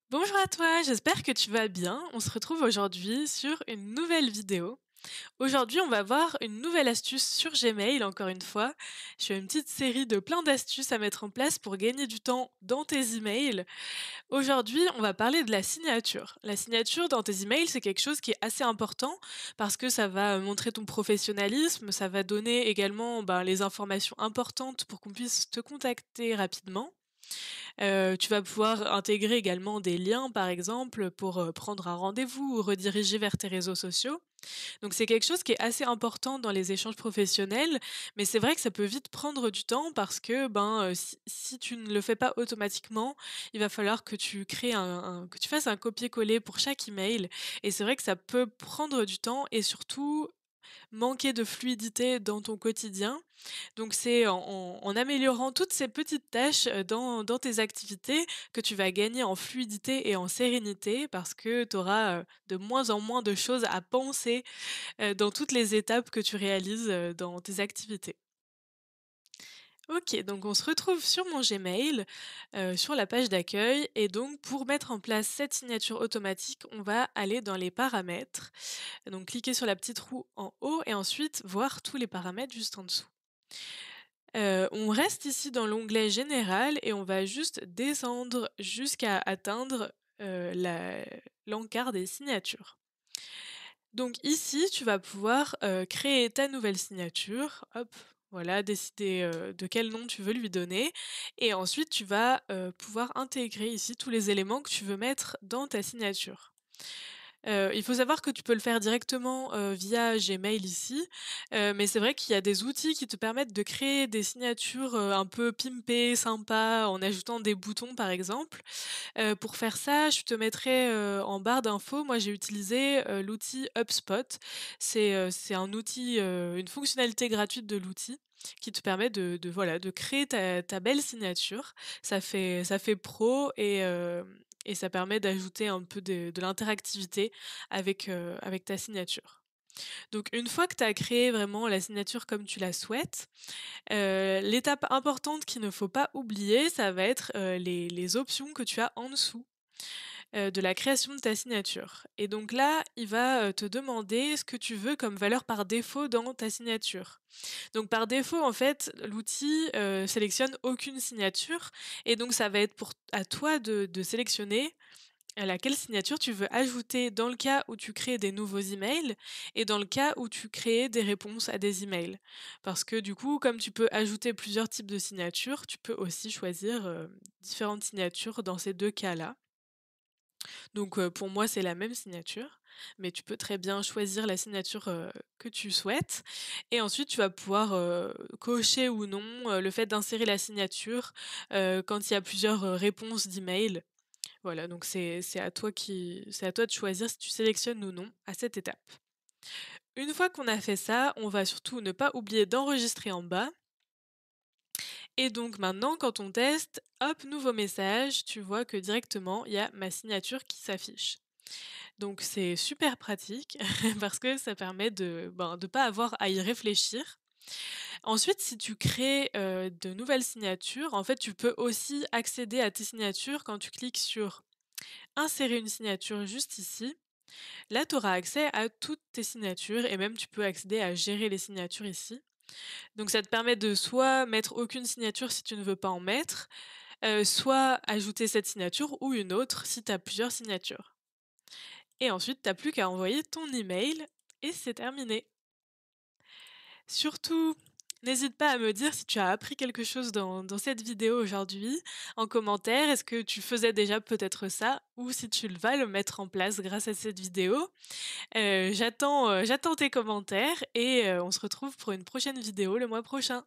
Bonjour à toi, j'espère que tu vas bien. On se retrouve aujourd'hui sur une nouvelle vidéo. Aujourd'hui, on va voir une nouvelle astuce sur Gmail, encore une fois. Je fais une petite série de plein d'astuces à mettre en place pour gagner du temps dans tes emails. Aujourd'hui, on va parler de la signature. La signature dans tes emails, c'est quelque chose qui est assez important parce que ça va montrer ton professionnalisme, ça va donner également les informations importantes pour qu'on puisse te contacter rapidement. Tu vas pouvoir intégrer également des liens, par exemple, pour, prendre un rendez-vous ou rediriger vers tes réseaux sociaux. Donc c'est quelque chose qui est assez important dans les échanges professionnels, mais c'est vrai que ça peut vite prendre du temps parce que, si tu ne le fais pas automatiquement, il va falloir que tu crées que tu fasses un copier-coller pour chaque email et c'est vrai que ça peut prendre du temps et surtout manquer de fluidité dans ton quotidien. Donc c'est en améliorant toutes ces petites tâches, dans tes activités que tu vas gagner en fluidité et en sérénité parce que tu auras, de moins en moins de choses à penser, dans toutes les étapes que tu réalises, dans tes activités. OK, donc on se retrouve sur mon Gmail, sur la page d'accueil et donc pour mettre en place cette signature automatique, on va aller dans les paramètres. Donc cliquer sur la petite roue en haut et ensuite voir tous les paramètres juste en dessous. On reste ici dans l'onglet général et on va juste descendre jusqu'à atteindre, la l'encart des signatures. Donc ici, tu vas pouvoir, créer ta nouvelle signature. Hop, voilà, décider, de quel nom tu veux lui donner et ensuite tu vas, pouvoir intégrer ici tous les éléments que tu veux mettre dans ta signature. Il faut savoir que tu peux le faire directement, via Gmail ici, mais c'est vrai qu'il y a des outils qui te permettent de créer des signatures, un peu pimpées, sympas, en ajoutant des boutons par exemple. Pour faire ça, je te mettrai, en barre d'infos, moi j'ai utilisé, l'outil HubSpot. C'est un outil, une fonctionnalité gratuite de l'outil qui te permet de voilà, de créer ta belle signature. Ça fait pro et ça permet d'ajouter un peu de l'interactivité avec ta signature. Donc une fois que tu as créé vraiment la signature comme tu la souhaites, l'étape importante qu'il ne faut pas oublier, ça va être, les options que tu as en dessous, de la création de ta signature et donc là, il va, te demander ce que tu veux comme valeur par défaut dans ta signature. Donc par défaut, en fait, l'outil, sélectionne aucune signature et donc ça va être pour à toi de sélectionner laquelle signature tu veux ajouter dans le cas où tu crées des nouveaux emails et dans le cas où tu crées des réponses à des emails. Parce que du coup, comme tu peux ajouter plusieurs types de signatures, tu peux aussi choisir, différentes signatures dans ces 2 cas-là. Donc pour moi, c'est la même signature, mais tu peux très bien choisir la signature, que tu souhaites et ensuite tu vas pouvoir, cocher ou non, le fait d'insérer la signature, quand il y a plusieurs, réponses d'emails. Voilà, donc c'est à toi de choisir si tu sélectionnes ou non à cette étape. Une fois qu'on a fait ça, on va surtout ne pas oublier d'enregistrer en bas et donc maintenant quand on teste, hop, nouveau message, tu vois que directement il y a ma signature qui s'affiche. Donc c'est super pratique parce que ça permet de pas avoir à y réfléchir. Ensuite, si tu crées, de nouvelles signatures, en fait, tu peux aussi accéder à tes signatures quand tu cliques sur «Insérer une signature» juste ici. Là, tu auras accès à toutes tes signatures et même tu peux accéder à gérer les signatures ici. Donc ça te permet de soit mettre aucune signature si tu ne veux pas en mettre, soit ajouter cette signature ou une autre si tu as plusieurs signatures. Et ensuite, tu as plus qu'à envoyer ton email et c'est terminé. Surtout, n'hésite pas à me dire si tu as appris quelque chose dans cette vidéo aujourd'hui en commentaire. Est-ce que tu faisais déjà peut-être ça ou si tu vas le mettre en place grâce à cette vidéo? J'attends tes commentaires et on se retrouve pour une prochaine vidéo le mois prochain.